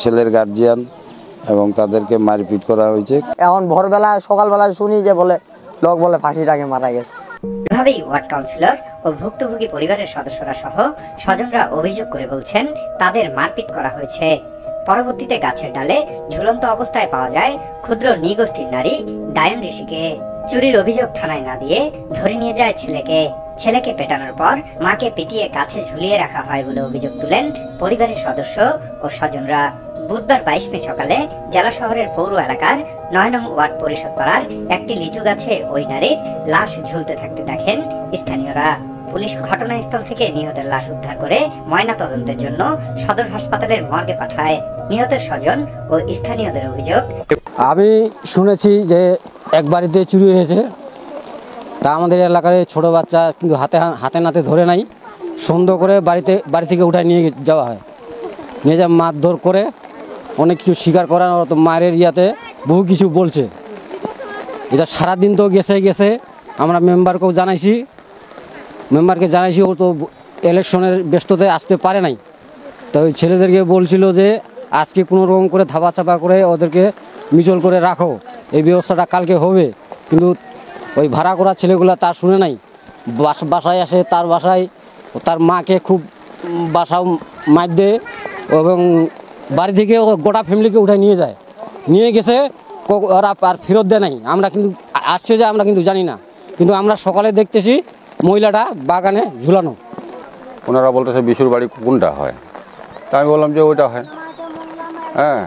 ছেলের গার্জিয়ান এবং তাদেরকে মারপিট করা হয়েছে। এখন ভোরবেলা সকালবেলা শুনি যে বলে লোক বলে ফাঁসিটাকে মারা গেছে। এভাবেই ওয়ার্ড কাউন্সিলর ও ভুক্তভোগী পরিবারের সদস্যরা সহ স্বজনরা অভিযোগ করে বলছেন তাদের মারপিট করা হয়েছে। পরবর্তীতে গাছের ডালে ঝুলন্ত অবস্থায় পাওয়া যায় ক্ষুদ্র নৃগোষ্ঠীর নারী দায়ন ঋষিকে। চুরির অভিযোগ থানায় না দিয়ে ধরে নিয়ে যায় ছেলেকে পেটানোর পর মাকে পিটিয়ে গাছে ঝুলিয়ে রাখা হয় বলে অভিযোগ তুলেন পরিবারের সদস্য ও স্বজনরা। বুধবার 22 মে সকালে জেলা শহরের পৌর এলাকার 9 নং ওয়ার্ড পরিষদ পাড়ার একটি লিচু গাছে ওই নারীর লাশ ঝুলতে থাকতে দেখেন স্থানীয়রা। পুলিশ ঘটনাস্থল থেকে নিহতের লাশ উদ্ধার করে ময়নাতদন্তের জন্য সদর হাসপাতালের মর্গে পাঠায়। নিহতের স্বজন ও স্থানীয়দের অভিযোগ, আমি শুনেছি যে এক বাড়িতে চুরি হয়েছে, তা আমাদের এলাকার ছোট বাচ্চা কিন্তু হাতে নাতে ধরে নাই, সন্দেহ করে বাড়ি থেকে উঠায় নিয়ে যাওয়া হয়। নিয়ে যা মারধর করে অনেক কিছু স্বীকার করার মায়ের ইয়াতে বহু কিছু বলছে। এটা সারাদিন তো গেছে আমরা মেম্বারকেও জানাইছি, ও তো ইলেকশনের ব্যস্ততায় আসতে পারে নাই। তো ওই ছেলেদেরকে বলছিল যে আজকে কোনো রকম করে ধাপা চাপা করে ওদেরকে মিচল করে রাখো, এই ব্যবস্থাটা কালকে হবে। কিন্তু ওই ভাড়া করা ছেলেগুলো তা শুনে নাই, বাসায় আসে, তার বাসায় তার মাকে খুব বাসাও মার দেয় এবং বাড়ি থেকে গোটা ফ্যামিলিকে উঠায় নিয়ে গেছে, ওরা আর ফেরত দেয় নাই। আমরা কিন্তু আসছে যে আমরা কিন্তু জানি না, কিন্তু আমরা সকালে দেখতেছি মহিলাটা বাগানে ঝুলানো। ওনারা বলতেছে বিশুর বাড়ি কোনটা হয়, তা আমি বললাম যে ওইটা হয়। হ্যাঁ,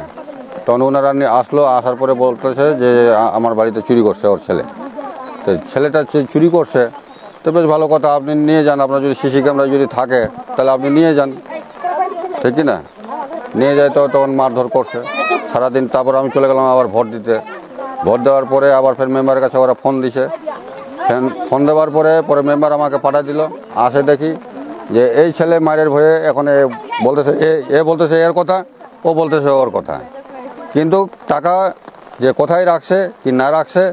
তখন ওনারা আসার পরে বলতেছে যে আমার বাড়িতে চুরি করছে ওর ছেলে। তো ছেলেটা চুরি করছে, তো বেশ ভালো কথা, আপনি নিয়ে যান, আপনার যদি সিসি ক্যামেরা যদি থাকে তাহলে আপনি নিয়ে যান, ঠিক না? নিয়ে যায় তো তখন মারধর করছে সারাদিন। তারপর আমি চলে গেলাম আবার ভোট দিতে। ভোট দেওয়ার পরে আবার ফের মেম্বারের কাছে ওরা ফোন দিছে। ফোন দেওয়ার পরে মেম্বার আমাকে পাঠিয়ে দিল। আসে দেখি যে এই ছেলে মায়ের ভয়ে এখন বলতেছে বলতেছে এর কথা, ও বলতেছে ওর কথা, কিন্তু টাকা যে কোথায় রাখছে কি না রাখছে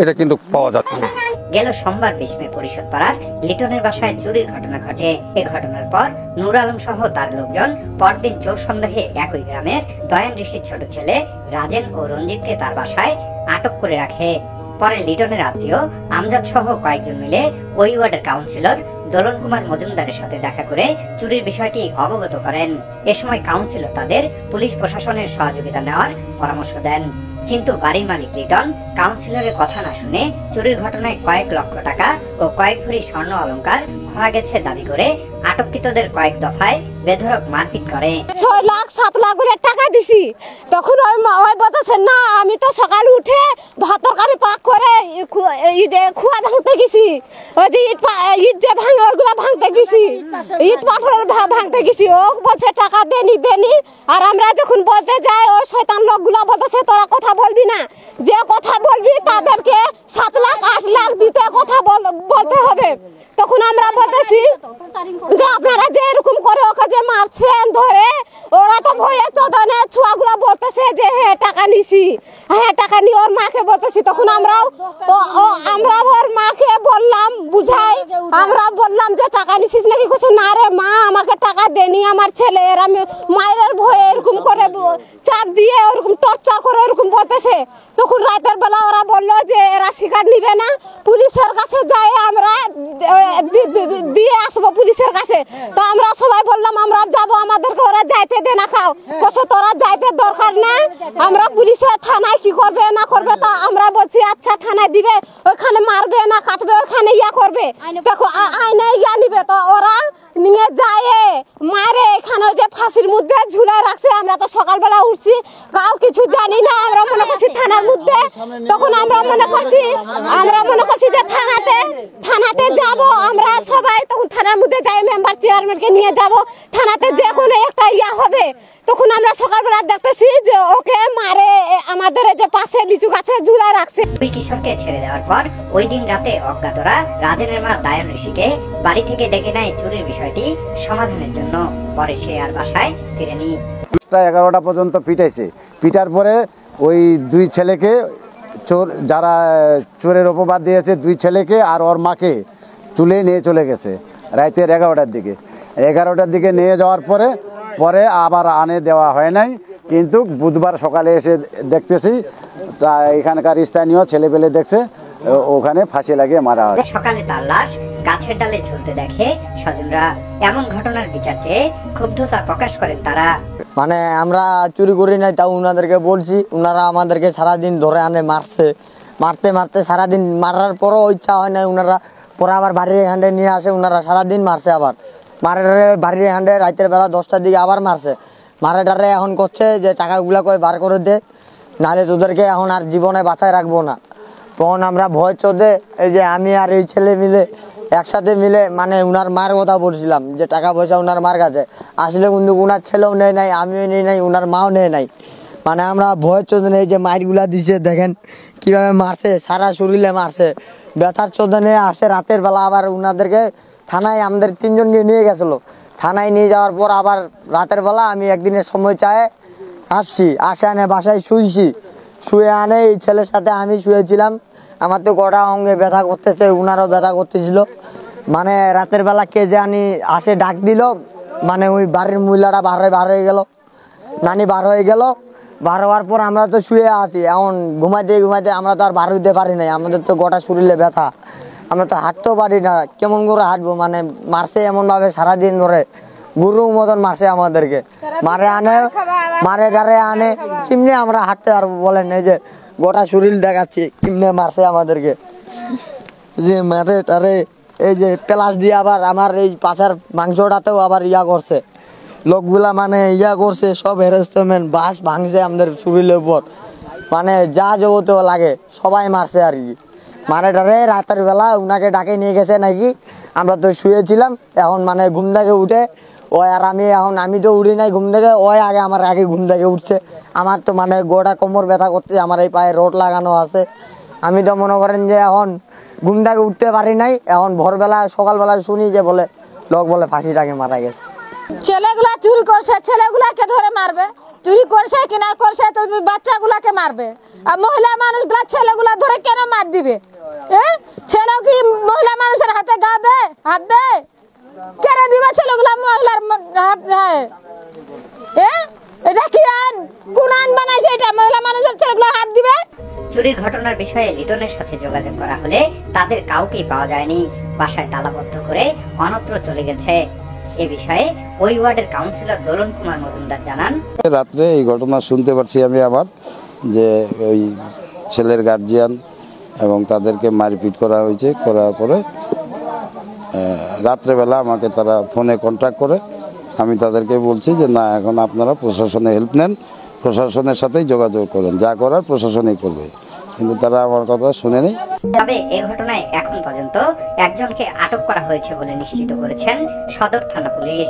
এটা কিন্তু পাওয়া যাচ্ছে না। গেল সোমবার 20 মে পরিষদ পাড়ার লিটনের বাসায় চুরির ঘটনা ঘটে। এই ঘটনার পর নূর আলম সহ তার লোকজন পরদিন চোর সন্দেহে একই গ্রামের দয়ান ঋষির ছোট ছেলে রাজেন ও রঞ্জিতকে তার বাসায় আটক করে রাখে। পরে লিটনের আত্মীয় আমজাদ সহ কয়েকজন মিলে ওই ওয়ার্ডের কাউন্সিলর দোলন কুমার মজুমদারের সাথে দেখা করে চুরির বিষয়টি অবগত করেন। এ সময় কাউন্সিলর তাদের পুলিশ প্রশাসনের সহযোগিতা নেওয়ার পরামর্শ দেন, কিন্তু বাড়ির মালিক লিটন কাউন্সিলরের কথা না শুনে চুরির ঘটনায় কয়েক লক্ষ টাকা ও কয়েক ভরি স্বর্ণ অলংকার খোয়া গেছে দাবি করে আটককৃতদের কয়েক দফায় বেধড়ক মারপিট করে। 6 লাখ 7 লাখ করে টাকা দিছি, তখন ওই বলতেছে না আমি তো সকালে উঠে ভাত তরকারি পাক করে খুয়া ভাঙতে গেছি, ওই যে ইট যে ভাঙে ওইগুলো ভাঙতে গেছি, ইট পাথর ভাঙতে গেছি। ও বলছে টাকা দেনি। আর আমরা যখন বলতে যাই ওই শয়তান লোকগুলো বলতেছে তোরা কথা বলবি না, যে কথা বলবি তাদেরকে 7 লাখ 8 লাখ দিতে কথা বলতে হবে। তখন আমরা বলতেছি যে আপনারা যে এরকম করে ওকে যে মারছেন ধরে, ওরা তো ভয়ে চোদনে ছুয়াগুলো বলতেছে যে হ্যাঁ টাকা নিছি, হ্যাঁ টাকা নিয়ে ওর মাকে বলতেছি। তখন আমরা ওর মাকে বললাম বুঝাই, আমরা বললাম যে টাকা নিছিস নাকি? কিছু না রে মা, আমাকে টাকা দেনি আমার ছেলে, আমি মায়ের ভয়ে এরকম করে চাপ দিয়ে ওরকম টর্চার করে ওরকম বলতেছে। তখন রাতের বেলা ওরা বললো যে এরা স্বীকার নিবে না, পুলিশের কাছে যাই আমরা দিয়ে আসবো পুলিশের কাছে। তো আমরা সবাই বললাম আমরা যাবো, আমাদেরকে ওরা যাইতে দে না খাও, বসে তোরা যাইতে দরকার না, আমরা পুলিশের থানায় কি করবে না করবে। তা আমরা বলছি আচ্ছা থানায় দিবে, ওইখানে মারবে না কাটবে, ওইখানে ইয়া করবে, দেখো আইনে ইয়া নিবে। তো ওরা নিয়ে যায় মারে এখানে যে ফাঁসির মধ্যে ঝুলে রাখছে। আমরা তো সকালবেলা উঠছি, কাউ কিছু জানি না, আমরা মনে করছি থানার মধ্যে। তখন আমরা মনে করছি যে থানাতে যাব আমরা সবাই। তখন থানার মধ্যে যাই, মেম্বার চেয়ারম্যানকে নিয়ে যাব থানাতে, যে কোনো একটা ইয়া হবে। তখন আমরা সকালবেলা দেখতেছি যে ওকে মারে আমাদের যে পাশে লিচু গাছে ঝুলে রাখছে। দুই কিশোরকে ছেড়ে দেওয়ার পর ওই দিন রাতে অজ্ঞাতরা রাজেনের মা দায়ন ঋষিকে বাড়ি থেকে ডেকে নেয় চুরির বিষয়টি সমাধানের জন্য। পরে সে আর বাসায় ফিরেনি। 11টা পর্যন্ত পিটার পরে ওই দুই ছেলেকে যারা চোরের অপবাদ দিয়েছে, দুই ছেলেকে আর ওর মাকে তুলে নিয়ে চলে গেছে রাতের 11টার দিকে নিয়ে যাওয়ার পরে পরে আবার আনে দেওয়া হয় নাই, কিন্তু বুধবার সকালে এসে দেখতেছি তা এখানকার স্থানীয় ছেলেপেলে দেখছে ওখানে ফাঁসি লাগিয়ে মারা হয়। সকালে তার লাশ গাছের ডালে ঝুলতে দেখে স্বজনরা। এমন ঘটনার বিচার চেয়ে ক্ষুব্ধতা প্রকাশ করেন তারা। মানে আমরা চুরি করি নাই, তাও উনাদেরকে বলছি, উনারা আমাদেরকে সারাদিন ধরে আনে মারছে, মারতে মারতে সারাদিন মারার পরও ইচ্ছা হয় না, উনারা পরে আবার বাড়ির এখানে নিয়ে আসে, উনারা সারাদিন মারছে, আবার মারে বাড়ির এখানে রাতের বেলা 10টার দিকে আবার মারছে। মারে ডারে এখন করছে যে টাকাগুলা কই বার করে দে, নাহলে তোদেরকে এখন আর জীবনে বাঁচায় রাখবো না। তখন আমরা ভয় চোদে এই যে আমি আর এই ছেলে মিলে একসাথে মিলে মানে উনার মার কথা বলছিলাম যে টাকা পয়সা উনার মার কাছে আসলে, কিন্তু উনার ছেলেও নেয় নাই, আমিও নেই নাই, উনার মাও নেয় নাই। মানে আমরা ভয় চোদনে এই যে মাইরগুলা দিছে দেখেন কিভাবে মারছে, সারা শরীরে মারছে, ব্যথার চোদনে আসে রাতের বেলা। আবার উনাদেরকে থানায় আমাদের 3 জনকে নিয়ে গেছিলো, থানায় নিয়ে যাওয়ার পর আবার রাতের বেলা আমি একদিনের সময় চায় আসছি, আসে আনে বাসায় শুয়েছি, শুয়ে আনে এই ছেলের সাথে আমি শুয়েছিলাম। আমার তো গোটা অঙ্গে ব্যথা করতেছে, উনারও ব্যথা করতেছিল। মানে রাতের বেলা কে যে আনি আসে ডাক দিল, মানে ওই বাড়ির মহিলাটা বার হয়ে গেল, নানি বার হয়ে গেল। বার হওয়ার পর আমরা তো শুয়ে আছি, এখন ঘুমাইতে ঘুমাইতে আমরা তো আর বার হইতে পারি নাই, আমাদের তো গোটা শরীরে ব্যথা, আমরা তো হাঁটতেও পারি না, কেমন করে হাঁটবো। মানে মারছে এমনভাবে সারাদিন ধরে গুরুর মতন মারছে আমাদেরকে, মারে ডারে আনে, কেমনে আমরা হাঁটতে পারবো বলেন? এই যে গোটা শরীর দেখাচ্ছি কেমনে মারছে আমাদেরকে, যে মারে টারে এই যে প্লাস দিয়ে আবার আমার এই পাছার মাংসটাতেও আবার ইয়া করছে, লোকগুলা মানে ইয়া করছে, সব হ্যারাসমেন্ট বাস ভাঙছে আমাদের শরীরের উপর, মানে যা যাবতীয় লাগে সবাই মারছে আর কি। মানে ডারে রাতের বেলা উনাকে ডাকে নিয়ে গেছে নাকি, আমরা তো শুয়েছিলাম, এখন মানে ঘুম থেকে উঠে ওই আর আমি তো উঠি নাই ঘুম থেকে, ওই আমার আগে ঘুম থেকে উঠছে। আমার তো মানে গোটা কোমর ব্যথা করছে, আমার এই পায়ে রোড লাগানো আছে, আমি তো মনে করেন যে এখন ঘুম থেকে উঠতে পারি নাই। এখন ভোরবেলা সকালবেলা শুনি যে বলে লোক বলে ফাঁসিটাকে মারা গেছে। ছেলেগুলা চুরি করছে, ছেলেগুলাকে ধরে মারবে, চুরি করছে কিনা করছে তো বাচ্চাগুলাকে মারবে, আর মহিলা মানুষগুলা ছেলেগুলা ধরে কেন মার দিবে? ছেলে কি মহিলা মানুষের হাতে গা দে, হাত দে কেন দিবে? ছেলেগুলা মহিলার এটা কি আইন, কোন আইন বানাইছে এটা? মহিলা মানুষের ছেলেগুলা হাত দিবে? চুরির ঘটনার বিষয়ে লিটনের সাথে যোগাযোগ করা হলে তাদের কাউকেই পাওয়া যায়নি, বাসায় তালাবদ্ধ করে অন্যত্র চলে গেছে। এ বিষয়ে ওই ওয়ার্ডের কাউন্সিলর দোলন কুমার মজুমদার জানান, রাত্রে এই ঘটনা শুনতে পারছি আমি আবার, যে ওই ছেলের গার্জিয়ান এবং তাদেরকে মারপিট করা হয়েছে। করার পরে রাত্রেবেলা আমাকে তারা ফোনে কন্ট্যাক্ট করে, আমি তাদেরকে বলছি যে না, এখন আপনারা প্রশাসনে হেল্প নেন, প্রশাসনের সাথেই যোগাযোগ করেন, যা করার প্রশাসনই করবে, কিন্তু তারা আমার কথা শুনেনি। তবে এ ঘটনায় এখন পর্যন্ত একজনকে আটক করা হয়েছে বলে নিশ্চিত করেছেন সদর থানা পুলিশ।